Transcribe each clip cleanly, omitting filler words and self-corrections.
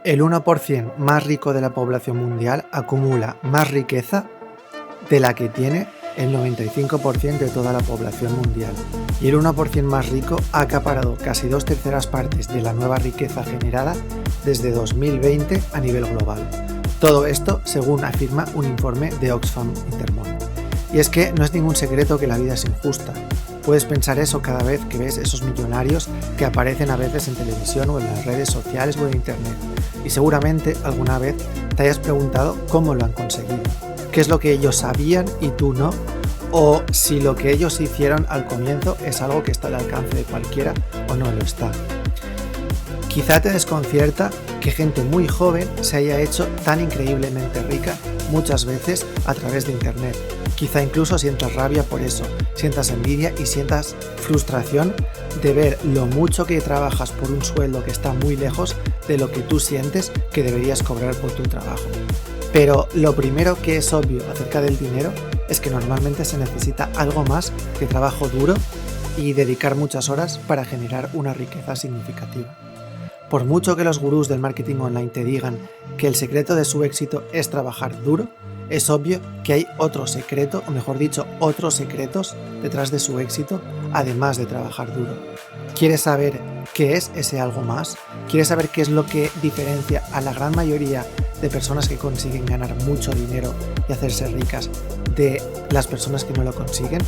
El 1% más rico de la población mundial acumula más riqueza de la que tiene el 95% de toda la población mundial. Y el 1% más rico ha acaparado casi 2/3 partes de la nueva riqueza generada desde 2020 a nivel global. Todo esto según afirma un informe de Oxfam Intermón. Y es que no es ningún secreto que la vida es injusta. Puedes pensar eso cada vez que ves esos millonarios que aparecen a veces en televisión o en las redes sociales o en internet. Y seguramente alguna vez te hayas preguntado cómo lo han conseguido. ¿Qué es lo que ellos sabían y tú no? O si lo que ellos hicieron al comienzo es algo que está al alcance de cualquiera o no lo está. Quizá te desconcierta que gente muy joven se haya hecho tan increíblemente rica muchas veces a través de internet. Quizá incluso sientas rabia por eso, sientas envidia y sientas frustración de ver lo mucho que trabajas por un sueldo que está muy lejos de lo que tú sientes que deberías cobrar por tu trabajo. Pero lo primero que es obvio acerca del dinero es que normalmente se necesita algo más que trabajo duro y dedicar muchas horas para generar una riqueza significativa. Por mucho que los gurús del marketing online te digan que el secreto de su éxito es trabajar duro, es obvio que hay otro secreto, o mejor dicho, otros secretos detrás de su éxito, además de trabajar duro. ¿Quieres saber qué es ese algo más? ¿Quieres saber qué es lo que diferencia a la gran mayoría de personas que consiguen ganar mucho dinero y hacerse ricas de las personas que no lo consiguen?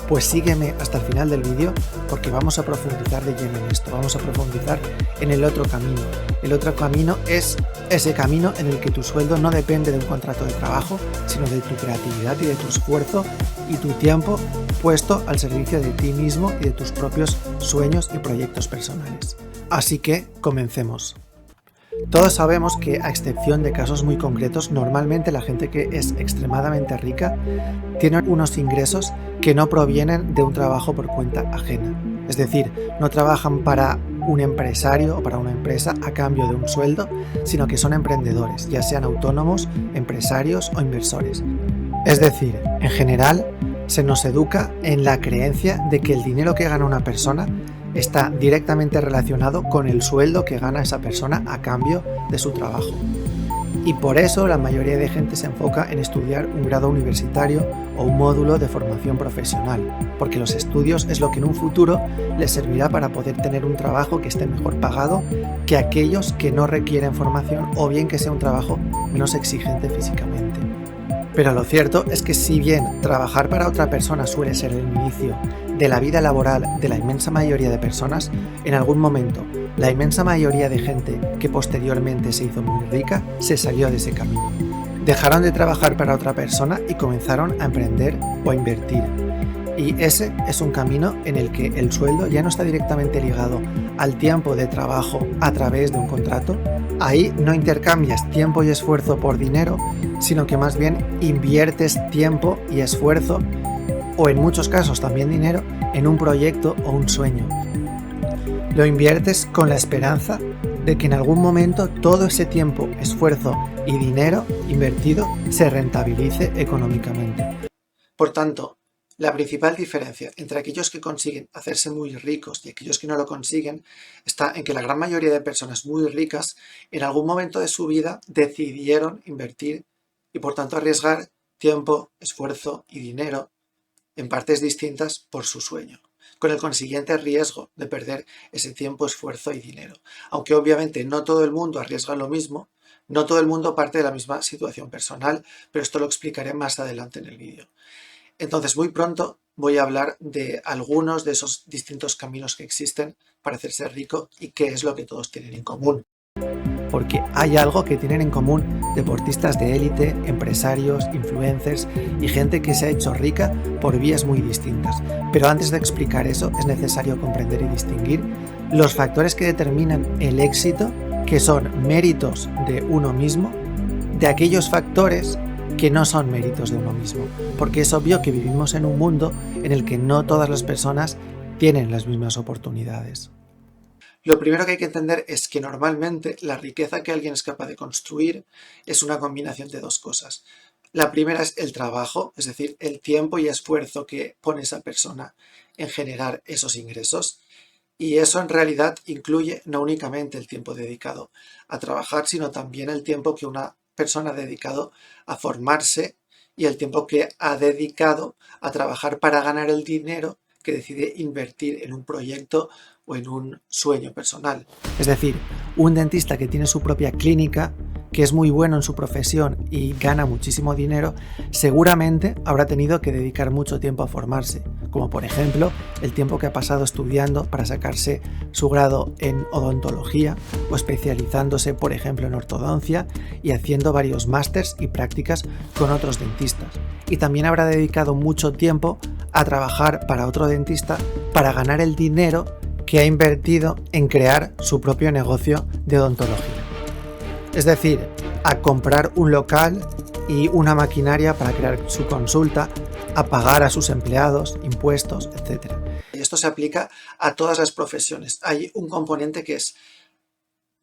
Pues sígueme hasta el final del vídeo porque vamos a profundizar de lleno en esto, vamos a profundizar en el otro camino. El otro camino es ese camino en el que tu sueldo no depende de un contrato de trabajo, sino de tu creatividad y de tu esfuerzo y tu tiempo puesto al servicio de ti mismo y de tus propios sueños y proyectos personales. Así que comencemos. Todos sabemos que, a excepción de casos muy concretos, normalmente la gente que es extremadamente rica tiene unos ingresos que no provienen de un trabajo por cuenta ajena. Es decir, no trabajan para un empresario o para una empresa a cambio de un sueldo, sino que son emprendedores, ya sean autónomos, empresarios o inversores. Es decir, en general, se nos educa en la creencia de que el dinero que gana una persona está directamente relacionado con el sueldo que gana esa persona a cambio de su trabajo. Y por eso la mayoría de gente se enfoca en estudiar un grado universitario o un módulo de formación profesional, porque los estudios es lo que en un futuro les servirá para poder tener un trabajo que esté mejor pagado que aquellos que no requieren formación o bien que sea un trabajo menos exigente físicamente. Pero lo cierto es que si bien trabajar para otra persona suele ser el inicio de la vida laboral de la inmensa mayoría de personas, en algún momento la inmensa mayoría de gente que posteriormente se hizo muy rica se salió de ese camino. Dejaron de trabajar para otra persona y comenzaron a emprender o a invertir. Y ese es un camino en el que el sueldo ya no está directamente ligado al tiempo de trabajo a través de un contrato. Ahí no intercambias tiempo y esfuerzo por dinero, sino que más bien inviertes tiempo y esfuerzo, o en muchos casos también dinero, en un proyecto o un sueño. Lo inviertes con la esperanza de que en algún momento todo ese tiempo, esfuerzo y dinero invertido se rentabilice económicamente. Por tanto, la principal diferencia entre aquellos que consiguen hacerse muy ricos y aquellos que no lo consiguen está en que la gran mayoría de personas muy ricas en algún momento de su vida decidieron invertir y por tanto arriesgar tiempo, esfuerzo y dinero en partes distintas por su sueño, con el consiguiente riesgo de perder ese tiempo, esfuerzo y dinero. Aunque obviamente no todo el mundo arriesga lo mismo, no todo el mundo parte de la misma situación personal, pero esto lo explicaré más adelante en el vídeo. Entonces, muy pronto voy a hablar de algunos de esos distintos caminos que existen para hacerse rico y qué es lo que todos tienen en común. Porque hay algo que tienen en común deportistas de élite, empresarios, influencers y gente que se ha hecho rica por vías muy distintas. Pero antes de explicar eso, es necesario comprender y distinguir los factores que determinan el éxito, que son méritos de uno mismo, de aquellos factores que no son méritos de uno mismo, porque es obvio que vivimos en un mundo en el que no todas las personas tienen las mismas oportunidades. Lo primero que hay que entender es que normalmente la riqueza que alguien es capaz de construir es una combinación de dos cosas. La primera es el trabajo, es decir, el tiempo y esfuerzo que pone esa persona en generar esos ingresos. Y eso en realidad incluye no únicamente el tiempo dedicado a trabajar, sino también el tiempo que una persona ha dedicado a formarse y el tiempo que ha dedicado a trabajar para ganar el dinero que decide invertir en un proyecto o en un sueño personal. Es decir, un dentista que tiene su propia clínica, que es muy bueno en su profesión y gana muchísimo dinero, seguramente habrá tenido que dedicar mucho tiempo a formarse, como por ejemplo el tiempo que ha pasado estudiando para sacarse su grado en odontología o especializándose por ejemplo en ortodoncia y haciendo varios másters y prácticas con otros dentistas. Y también habrá dedicado mucho tiempo a trabajar para otro dentista para ganar el dinero que ha invertido en crear su propio negocio de odontología. Es decir, a comprar un local y una maquinaria para crear su consulta, a pagar a sus empleados, impuestos, etc. Y esto se aplica a todas las profesiones. Hay un componente que es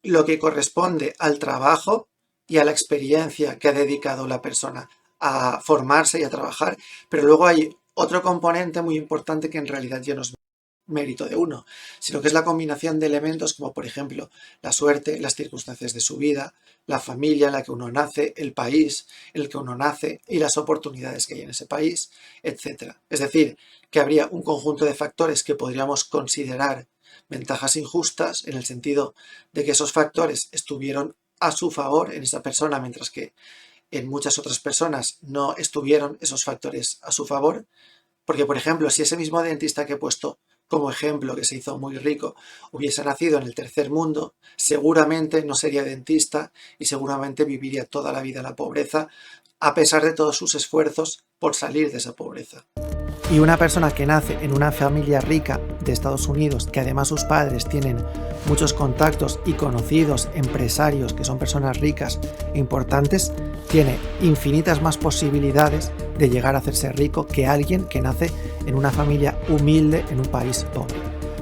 lo que corresponde al trabajo y a la experiencia que ha dedicado la persona a formarse y a trabajar, pero luego hay otro componente muy importante que en realidad ya no es mérito de uno, sino que es la combinación de elementos como por ejemplo la suerte, las circunstancias de su vida, la familia en la que uno nace, el país en el que uno nace y las oportunidades que hay en ese país, etc. Es decir, que habría un conjunto de factores que podríamos considerar ventajas injustas en el sentido de que esos factores estuvieron a su favor en esa persona, mientras que en muchas otras personas no estuvieron esos factores a su favor. Porque, por ejemplo, si ese mismo dentista que he puesto como ejemplo, que se hizo muy rico, hubiese nacido en el tercer mundo, seguramente no sería dentista y seguramente viviría toda la vida en la pobreza, a pesar de todos sus esfuerzos por salir de esa pobreza. Y una persona que nace en una familia rica de Estados Unidos, que además sus padres tienen muchos contactos y conocidos empresarios que son personas ricas e importantes, tiene infinitas más posibilidades de llegar a hacerse rico que alguien que nace en una familia humilde en un país pobre.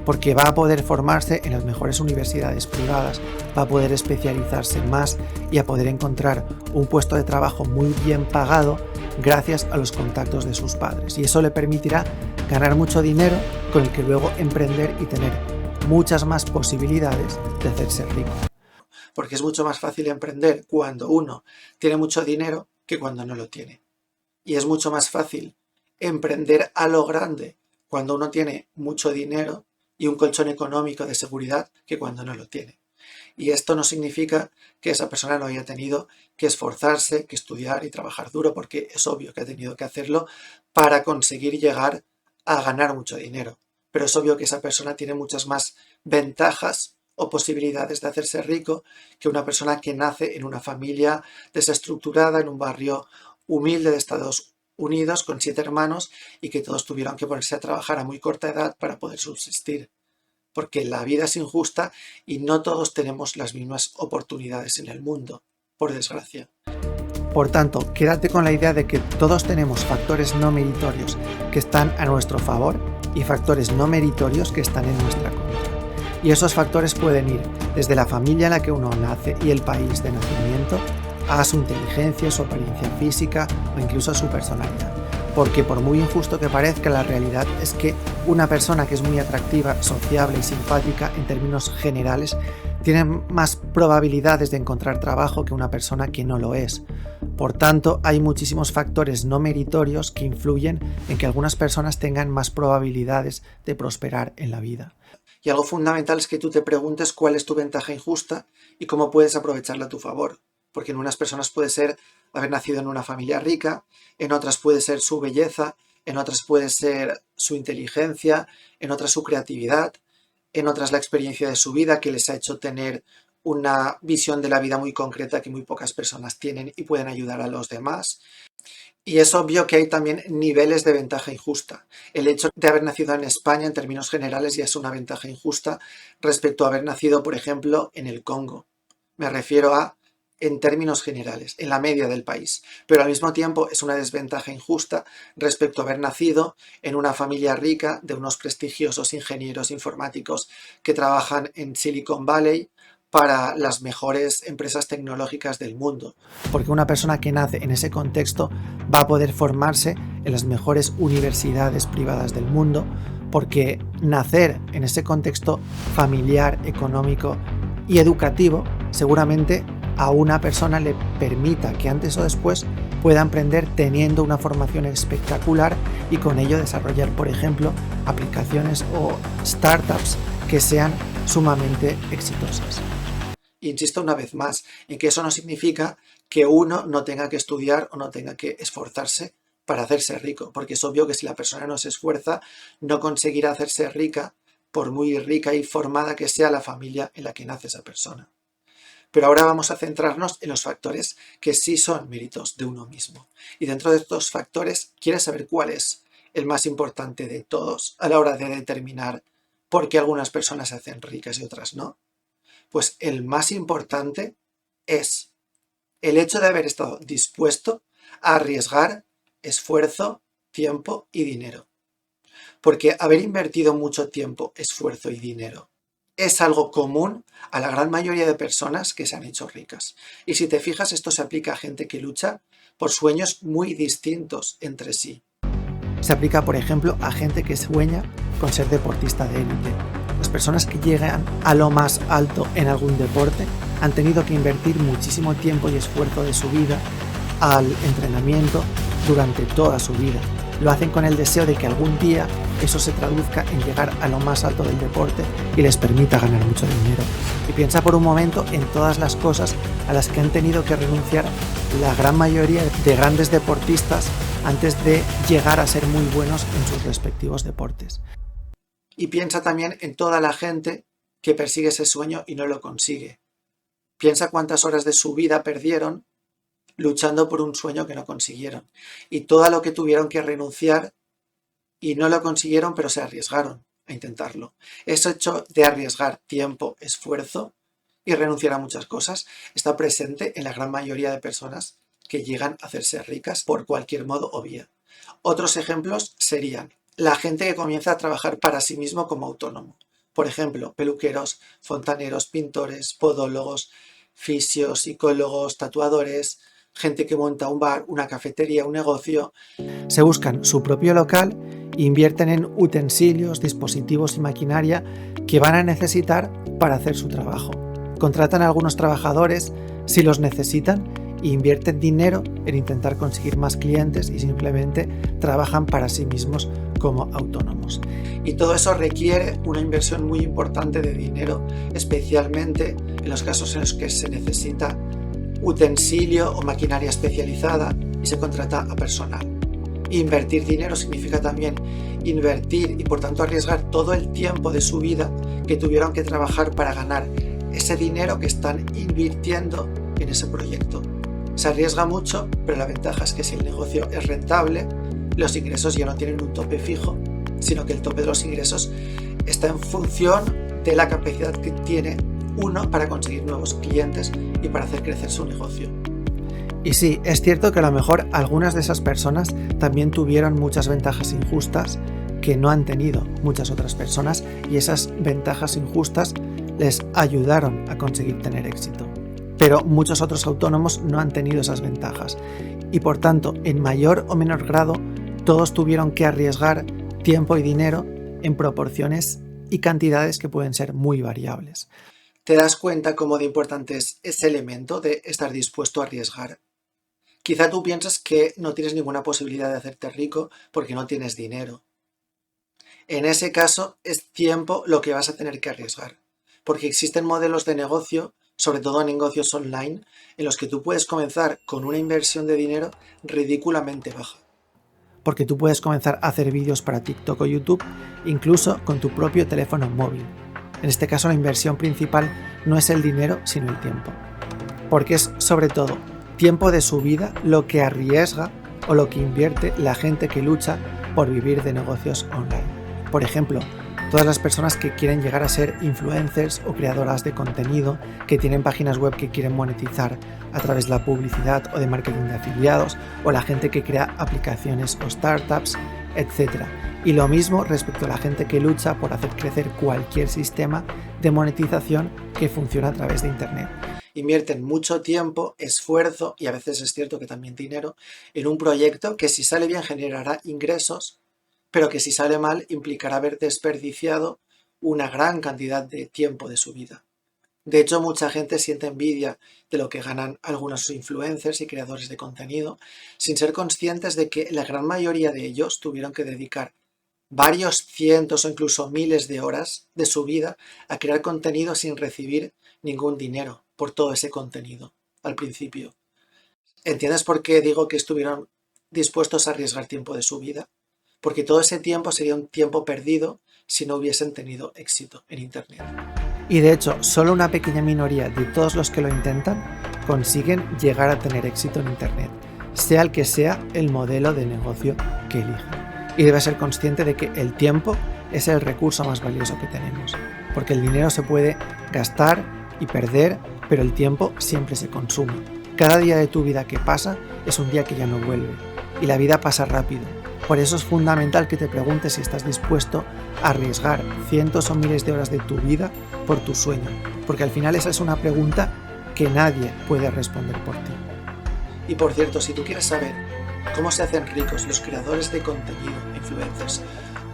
Porque va a poder formarse en las mejores universidades privadas, va a poder especializarse más y a poder encontrar un puesto de trabajo muy bien pagado gracias a los contactos de sus padres. Y eso le permitirá ganar mucho dinero con el que luego emprender y tener muchas más posibilidades de hacerse rico. Porque es mucho más fácil emprender cuando uno tiene mucho dinero que cuando no lo tiene. Y es mucho más fácil emprender a lo grande cuando uno tiene mucho dinero y un colchón económico de seguridad que cuando no lo tiene. Y esto no significa que esa persona no haya tenido que esforzarse, que estudiar y trabajar duro, porque es obvio que ha tenido que hacerlo para conseguir llegar a ganar mucho dinero. Pero es obvio que esa persona tiene muchas más ventajas o posibilidades de hacerse rico que una persona que nace en una familia desestructurada, en un barrio humilde de Estados Unidos, con 7 hermanos y que todos tuvieron que ponerse a trabajar a muy corta edad para poder subsistir. Porque la vida es injusta y no todos tenemos las mismas oportunidades en el mundo, por desgracia. Por tanto, quédate con la idea de que todos tenemos factores no meritorios que están a nuestro favor y factores no meritorios que están en nuestra contra. Y esos factores pueden ir desde la familia en la que uno nace y el país de nacimiento, a su inteligencia, su apariencia física o incluso a su personalidad. Porque por muy injusto que parezca, la realidad es que una persona que es muy atractiva, sociable y simpática en términos generales tiene más probabilidades de encontrar trabajo que una persona que no lo es. Por tanto, hay muchísimos factores no meritorios que influyen en que algunas personas tengan más probabilidades de prosperar en la vida. Y algo fundamental es que tú te preguntes cuál es tu ventaja injusta y cómo puedes aprovecharla a tu favor. Porque en unas personas puede ser haber nacido en una familia rica, en otras puede ser su belleza, en otras puede ser su inteligencia, en otras su creatividad, en otras la experiencia de su vida que les ha hecho tener una visión de la vida muy concreta que muy pocas personas tienen y pueden ayudar a los demás. Y es obvio que hay también niveles de ventaja injusta. El hecho de haber nacido en España en términos generales ya es una ventaja injusta respecto a haber nacido, por ejemplo, en el Congo. Me refiero a en términos generales, en la media del país, pero al mismo tiempo es una desventaja injusta respecto a haber nacido en una familia rica de unos prestigiosos ingenieros informáticos que trabajan en Silicon Valley para las mejores empresas tecnológicas del mundo. Porque una persona que nace en ese contexto va a poder formarse en las mejores universidades privadas del mundo, porque nacer en ese contexto familiar, económico y educativo seguramente a una persona le permita que antes o después pueda emprender teniendo una formación espectacular y con ello desarrollar, por ejemplo, aplicaciones o startups que sean sumamente exitosas. Insisto una vez más en que eso no significa que uno no tenga que estudiar o no tenga que esforzarse para hacerse rico, porque es obvio que si la persona no se esfuerza, no conseguirá hacerse rica, por muy rica y formada que sea la familia en la que nace esa persona. Pero ahora vamos a centrarnos en los factores que sí son méritos de uno mismo. Y dentro de estos factores, ¿quieres saber cuál es el más importante de todos a la hora de determinar por qué algunas personas se hacen ricas y otras no? Pues el más importante es el hecho de haber estado dispuesto a arriesgar esfuerzo, tiempo y dinero. Porque haber invertido mucho tiempo, esfuerzo y dinero es algo común a la gran mayoría de personas que se han hecho ricas. Y si te fijas, esto se aplica a gente que lucha por sueños muy distintos entre sí. Se aplica, por ejemplo, a gente que sueña con ser deportista de élite. Las personas que llegan a lo más alto en algún deporte han tenido que invertir muchísimo tiempo y esfuerzo de su vida al entrenamiento durante toda su vida. Lo hacen con el deseo de que algún día eso se traduzca en llegar a lo más alto del deporte y les permita ganar mucho dinero. Y piensa por un momento en todas las cosas a las que han tenido que renunciar la gran mayoría de grandes deportistas antes de llegar a ser muy buenos en sus respectivos deportes. Y piensa también en toda la gente que persigue ese sueño y no lo consigue. Piensa cuántas horas de su vida perdieron luchando por un sueño que no consiguieron. Y todo lo que tuvieron que renunciar y no lo consiguieron, pero se arriesgaron a intentarlo. Ese hecho de arriesgar tiempo, esfuerzo y renunciar a muchas cosas está presente en la gran mayoría de personas que llegan a hacerse ricas por cualquier modo o vía. Otros ejemplos serían la gente que comienza a trabajar para sí mismo como autónomo. Por ejemplo, peluqueros, fontaneros, pintores, podólogos, fisios, psicólogos, tatuadores, gente que monta un bar, una cafetería, un negocio. Se buscan su propio local e invierten en utensilios, dispositivos y maquinaria que van a necesitar para hacer su trabajo. Contratan a algunos trabajadores si los necesitan e invierten dinero en intentar conseguir más clientes y simplemente trabajan para sí mismos como autónomos. Y todo eso requiere una inversión muy importante de dinero, especialmente en los casos en los que se necesita utensilio o maquinaria especializada y se contrata a personal. Invertir dinero significa también invertir y por tanto arriesgar todo el tiempo de su vida que tuvieron que trabajar para ganar ese dinero que están invirtiendo en ese proyecto. Se arriesga mucho, pero la ventaja es que si el negocio es rentable, los ingresos ya no tienen un tope fijo, sino que el tope de los ingresos está en función de la capacidad que tiene uno para conseguir nuevos clientes y para hacer crecer su negocio. Y sí, es cierto que a lo mejor algunas de esas personas también tuvieron muchas ventajas injustas que no han tenido muchas otras personas y esas ventajas injustas les ayudaron a conseguir tener éxito. Pero muchos otros autónomos no han tenido esas ventajas y por tanto, en mayor o menor grado, todos tuvieron que arriesgar tiempo y dinero en proporciones y cantidades que pueden ser muy variables. ¿Te das cuenta cómo de importante es ese elemento de estar dispuesto a arriesgar? Quizá tú piensas que no tienes ninguna posibilidad de hacerte rico porque no tienes dinero. En ese caso, es tiempo lo que vas a tener que arriesgar, porque existen modelos de negocio, sobre todo en negocios online, en los que tú puedes comenzar con una inversión de dinero ridículamente baja. Porque tú puedes comenzar a hacer vídeos para TikTok o YouTube, incluso con tu propio teléfono móvil. En este caso, la inversión principal no es el dinero, sino el tiempo. Porque es, sobre todo, tiempo de su vida lo que arriesga o lo que invierte la gente que lucha por vivir de negocios online. Por ejemplo, todas las personas que quieren llegar a ser influencers o creadoras de contenido, que tienen páginas web que quieren monetizar a través de la publicidad o de marketing de afiliados, o la gente que crea aplicaciones o startups, etc. Y lo mismo respecto a la gente que lucha por hacer crecer cualquier sistema de monetización que funcione a través de Internet. Invierten mucho tiempo, esfuerzo y a veces es cierto que también dinero en un proyecto que si sale bien generará ingresos, pero que si sale mal implicará haber desperdiciado una gran cantidad de tiempo de su vida. De hecho, mucha gente siente envidia de lo que ganan algunos influencers y creadores de contenido, sin ser conscientes de que la gran mayoría de ellos tuvieron que dedicar varios cientos o incluso miles de horas de su vida a crear contenido sin recibir ningún dinero por todo ese contenido al principio. ¿Entiendes por qué digo que estuvieron dispuestos a arriesgar tiempo de su vida? Porque todo ese tiempo sería un tiempo perdido si no hubiesen tenido éxito en Internet. Y de hecho, solo una pequeña minoría de todos los que lo intentan consiguen llegar a tener éxito en Internet, sea el que sea el modelo de negocio que elijan. Y debes ser consciente de que el tiempo es el recurso más valioso que tenemos, porque el dinero se puede gastar y perder, pero el tiempo siempre se consume. Cada día de tu vida que pasa es un día que ya no vuelve, y la vida pasa rápido. Por eso es fundamental que te preguntes si estás dispuesto a arriesgar cientos o miles de horas de tu vida por tu sueño, porque al final esa es una pregunta que nadie puede responder por ti. Y por cierto, si tú quieres saber cómo se hacen ricos los creadores de contenido, influencers,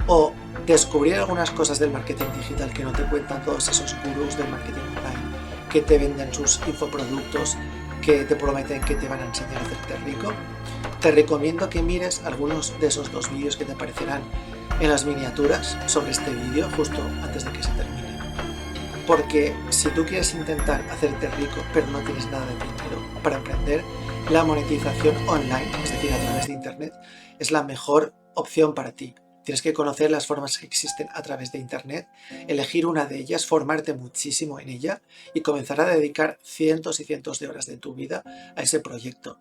o descubrir algunas cosas del marketing digital que no te cuentan todos esos gurús del marketing online, que te venden sus infoproductos, que te prometen que te van a enseñar a hacerte rico, te recomiendo que mires algunos de esos 2 vídeos que te aparecerán en las miniaturas sobre este vídeo justo antes de que se termine. Porque si tú quieres intentar hacerte rico pero no tienes nada de dinero para emprender, la monetización online, es decir, a través de Internet, es la mejor opción para ti. Tienes que conocer las formas que existen a través de Internet, elegir una de ellas, formarte muchísimo en ella y comenzar a dedicar cientos y cientos de horas de tu vida a ese proyecto.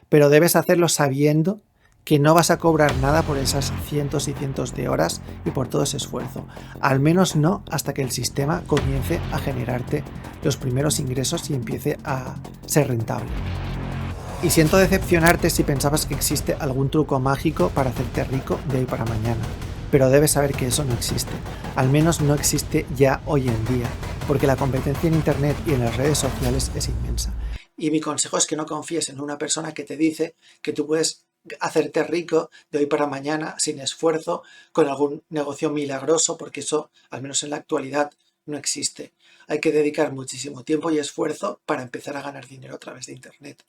Pero debes hacerlo sabiendo que no vas a cobrar nada por esas cientos y cientos de horas y por todo ese esfuerzo. Al menos no hasta que el sistema comience a generarte los primeros ingresos y empiece a ser rentable. Y siento decepcionarte si pensabas que existe algún truco mágico para hacerte rico de hoy para mañana, pero debes saber que eso no existe. Al menos no existe ya hoy en día, porque la competencia en Internet y en las redes sociales es inmensa. Y mi consejo es que no confíes en una persona que te dice que tú puedes hacerte rico de hoy para mañana sin esfuerzo con algún negocio milagroso, porque eso, al menos en la actualidad, no existe. Hay que dedicar muchísimo tiempo y esfuerzo para empezar a ganar dinero a través de Internet.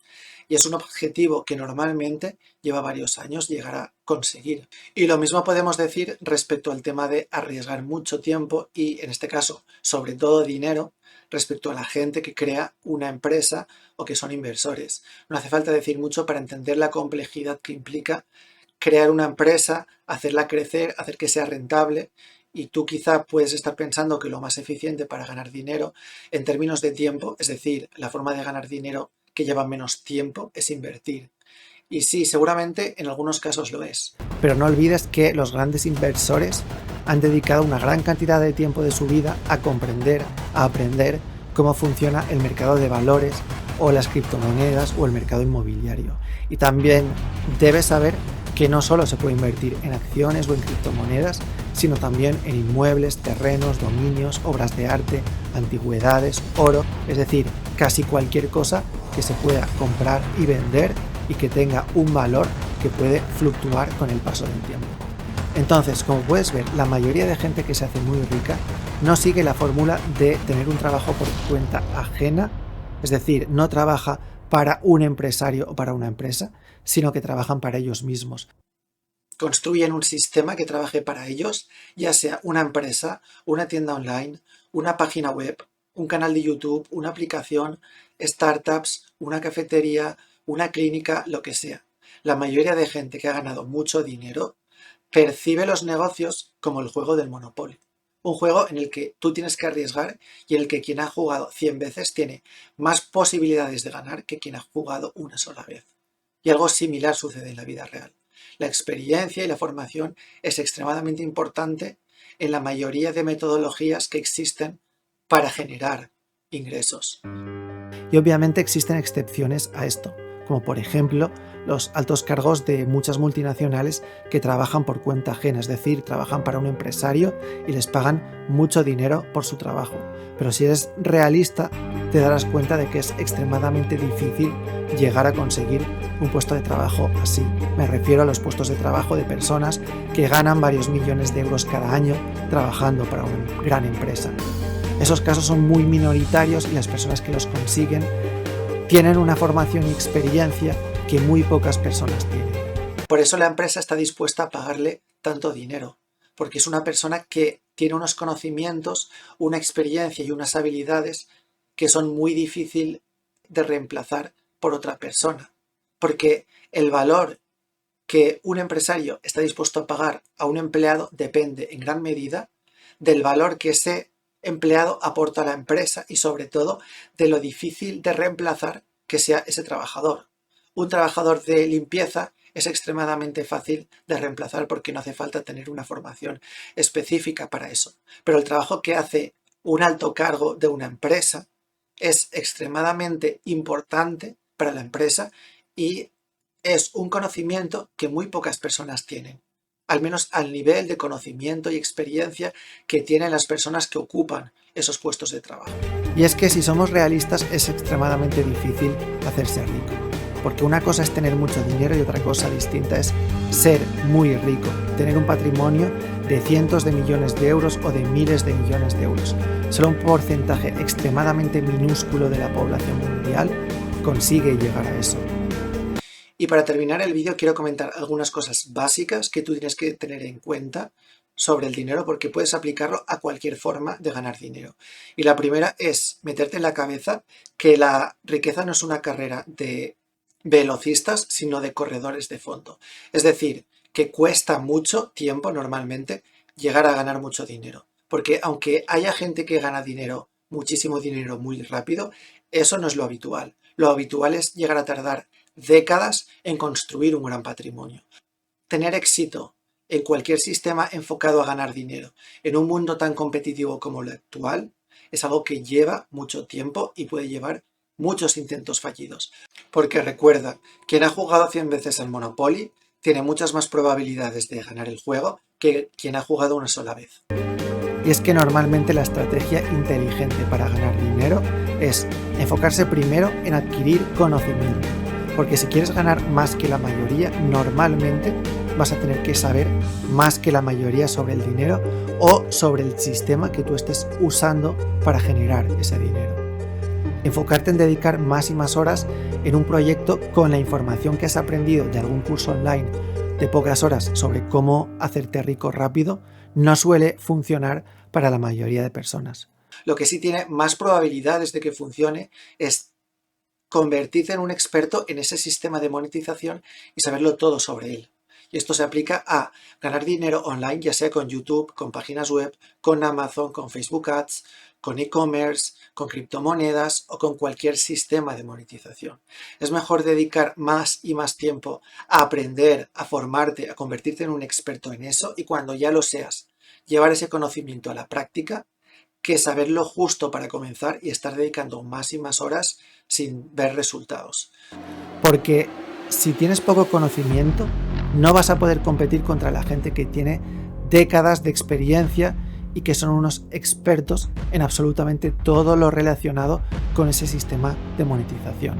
Y es un objetivo que normalmente lleva varios años llegar a conseguir. Y lo mismo podemos decir respecto al tema de arriesgar mucho tiempo y, en este caso, sobre todo dinero, respecto a la gente que crea una empresa o que son inversores. No hace falta decir mucho para entender la complejidad que implica crear una empresa, hacerla crecer, hacer que sea rentable. Y tú quizá puedes estar pensando que lo más eficiente para ganar dinero en términos de tiempo, es decir, la forma de ganar dinero que lleva menos tiempo, es invertir. Y sí, seguramente en algunos casos lo es. Pero no olvides que los grandes inversores han dedicado una gran cantidad de tiempo de su vida a comprender, a aprender cómo funciona el mercado de valores o las criptomonedas o el mercado inmobiliario. Y también debes saber que no solo se puede invertir en acciones o en criptomonedas, sino también en inmuebles, terrenos, dominios, obras de arte, antigüedades, oro, es decir, casi cualquier cosa que se pueda comprar y vender y que tenga un valor que puede fluctuar con el paso del tiempo. Entonces, como puedes ver, la mayoría de gente que se hace muy rica no sigue la fórmula de tener un trabajo por cuenta ajena, es decir, no trabaja para un empresario o para una empresa, sino que trabajan para ellos mismos. Construyen un sistema que trabaje para ellos, ya sea una empresa, una tienda online, una página web, un canal de YouTube, una aplicación, startups, una cafetería, una clínica, lo que sea. La mayoría de gente que ha ganado mucho dinero percibe los negocios como el juego del Monopoly. Un juego en el que tú tienes que arriesgar y en el que quien ha jugado 100 veces tiene más posibilidades de ganar que quien ha jugado una sola vez. Y algo similar sucede en la vida real. La experiencia y la formación es extremadamente importante en la mayoría de metodologías que existen para generar ingresos. Y obviamente existen excepciones a esto, como por ejemplo los altos cargos de muchas multinacionales que trabajan por cuenta ajena, es decir, trabajan para un empresario y les pagan mucho dinero por su trabajo. Pero si eres realista, te darás cuenta de que es extremadamente difícil llegar a conseguir un puesto de trabajo así. Me refiero a los puestos de trabajo de personas que ganan varios millones de euros cada año trabajando para una gran empresa. Esos casos son muy minoritarios y las personas que los consiguen tienen una formación y experiencia que muy pocas personas tienen. Por eso la empresa está dispuesta a pagarle tanto dinero, porque es una persona que tiene unos conocimientos, una experiencia y unas habilidades que son muy difíciles de reemplazar por otra persona. Porque el valor que un empresario está dispuesto a pagar a un empleado depende en gran medida del valor que ese empleado aporta a la empresa y sobre todo de lo difícil de reemplazar que sea ese trabajador. Un trabajador de limpieza es extremadamente fácil de reemplazar porque no hace falta tener una formación específica para eso. Pero el trabajo que hace un alto cargo de una empresa es extremadamente importante para la empresa y es un conocimiento que muy pocas personas tienen. Al menos al nivel de conocimiento y experiencia que tienen las personas que ocupan esos puestos de trabajo. Y es que si somos realistas es extremadamente difícil hacerse rico, porque una cosa es tener mucho dinero y otra cosa distinta es ser muy rico, tener un patrimonio de cientos de millones de euros o de miles de millones de euros. Solo un porcentaje extremadamente minúsculo de la población mundial consigue llegar a eso. Y para terminar el vídeo quiero comentar algunas cosas básicas que tú tienes que tener en cuenta sobre el dinero porque puedes aplicarlo a cualquier forma de ganar dinero. Y la primera es meterte en la cabeza que la riqueza no es una carrera de velocistas, sino de corredores de fondo. Es decir, que cuesta mucho tiempo normalmente llegar a ganar mucho dinero. Porque aunque haya gente que gana dinero, muchísimo dinero muy rápido, eso no es lo habitual. Lo habitual es llegar a tardar décadas en construir un gran patrimonio. Tener éxito en cualquier sistema enfocado a ganar dinero en un mundo tan competitivo como el actual es algo que lleva mucho tiempo y puede llevar muchos intentos fallidos. Porque recuerda, quien ha jugado 100 veces al Monopoly tiene muchas más probabilidades de ganar el juego que quien ha jugado una sola vez. Y es que normalmente la estrategia inteligente para ganar dinero es enfocarse primero en adquirir conocimiento. Porque si quieres ganar más que la mayoría, normalmente vas a tener que saber más que la mayoría sobre el dinero o sobre el sistema que tú estés usando para generar ese dinero. Enfocarte en dedicar más y más horas en un proyecto con la información que has aprendido de algún curso online de pocas horas sobre cómo hacerte rico rápido no suele funcionar para la mayoría de personas. Lo que sí tiene más probabilidades de que funcione es convertirte en un experto en ese sistema de monetización y saberlo todo sobre él. Y esto se aplica a ganar dinero online, ya sea con YouTube, con páginas web, con Amazon, con Facebook Ads, con e-commerce, con criptomonedas o con cualquier sistema de monetización. Es mejor dedicar más y más tiempo a aprender, a formarte, a convertirte en un experto en eso y cuando ya lo seas, llevar ese conocimiento a la práctica que saber lo justo para comenzar y estar dedicando más y más horas sin ver resultados. Porque si tienes poco conocimiento, no vas a poder competir contra la gente que tiene décadas de experiencia y que son unos expertos en absolutamente todo lo relacionado con ese sistema de monetización.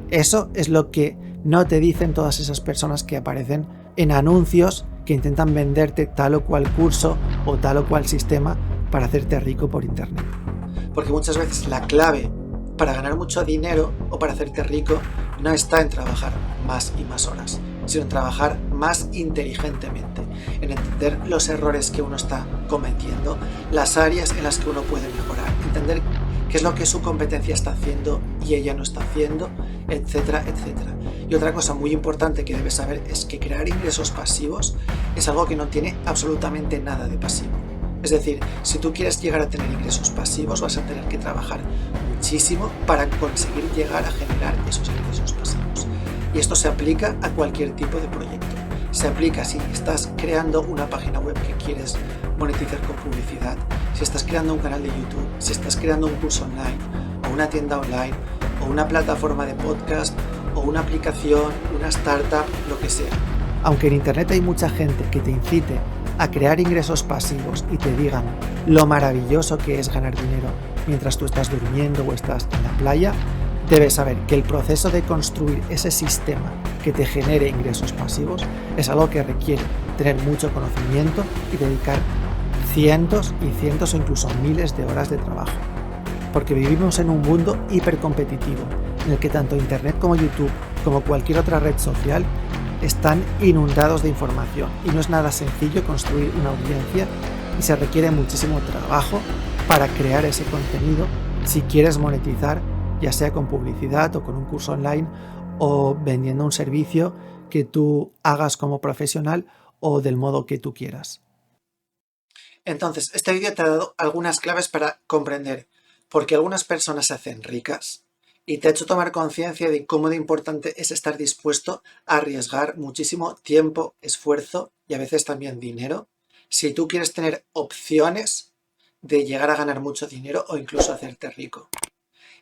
Eso es lo que no te dicen todas esas personas que aparecen en anuncios que intentan venderte tal o cual curso o tal o cual sistema para hacerte rico por internet. Porque muchas veces la clave para ganar mucho dinero o para hacerte rico no está en trabajar más y más horas, sino en trabajar más inteligentemente, en entender los errores que uno está cometiendo, las áreas en las que uno puede mejorar, entender qué es lo que su competencia está haciendo y ella no está haciendo, etcétera, etcétera. Y otra cosa muy importante que debes saber es que crear ingresos pasivos es algo que no tiene absolutamente nada de pasivo. Es decir, si tú quieres llegar a tener ingresos pasivos, vas a tener que trabajar muchísimo para conseguir llegar a generar esos ingresos pasivos. Y esto se aplica a cualquier tipo de proyecto. Se aplica si estás creando una página web que quieres monetizar con publicidad, si estás creando un canal de YouTube, si estás creando un curso online, o una tienda online, o una plataforma de podcast, o una aplicación, una startup, lo que sea. Aunque en internet hay mucha gente que te incite a crear ingresos pasivos y te digan lo maravilloso que es ganar dinero mientras tú estás durmiendo o estás en la playa, debes saber que el proceso de construir ese sistema que te genere ingresos pasivos es algo que requiere tener mucho conocimiento y dedicar cientos y cientos o incluso miles de horas de trabajo. Porque vivimos en un mundo hipercompetitivo en el que tanto Internet como YouTube, como cualquier otra red social, están inundados de información y no es nada sencillo construir una audiencia y se requiere muchísimo trabajo para crear ese contenido si quieres monetizar, ya sea con publicidad o con un curso online o vendiendo un servicio que tú hagas como profesional o del modo que tú quieras. Entonces, este vídeo te ha dado algunas claves para comprender por qué algunas personas se hacen ricas y te ha hecho tomar conciencia de cómo de importante es estar dispuesto a arriesgar muchísimo tiempo, esfuerzo y a veces también dinero si tú quieres tener opciones de llegar a ganar mucho dinero o incluso hacerte rico.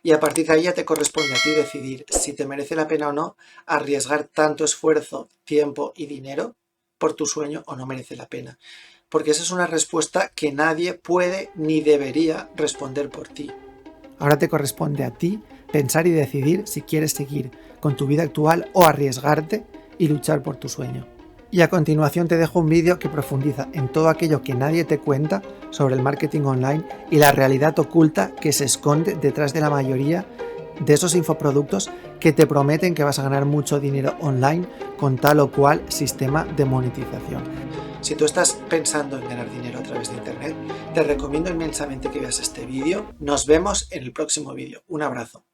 Y a partir de ahí ya te corresponde a ti decidir si te merece la pena o no arriesgar tanto esfuerzo, tiempo y dinero por tu sueño o no merece la pena. Porque esa es una respuesta que nadie puede ni debería responder por ti. Ahora te corresponde a ti pensar y decidir si quieres seguir con tu vida actual o arriesgarte y luchar por tu sueño. Y a continuación te dejo un vídeo que profundiza en todo aquello que nadie te cuenta sobre el marketing online y la realidad oculta que se esconde detrás de la mayoría de esos infoproductos que te prometen que vas a ganar mucho dinero online con tal o cual sistema de monetización. Si tú estás pensando en ganar dinero a través de Internet, te recomiendo inmensamente que veas este vídeo. Nos vemos en el próximo vídeo. Un abrazo.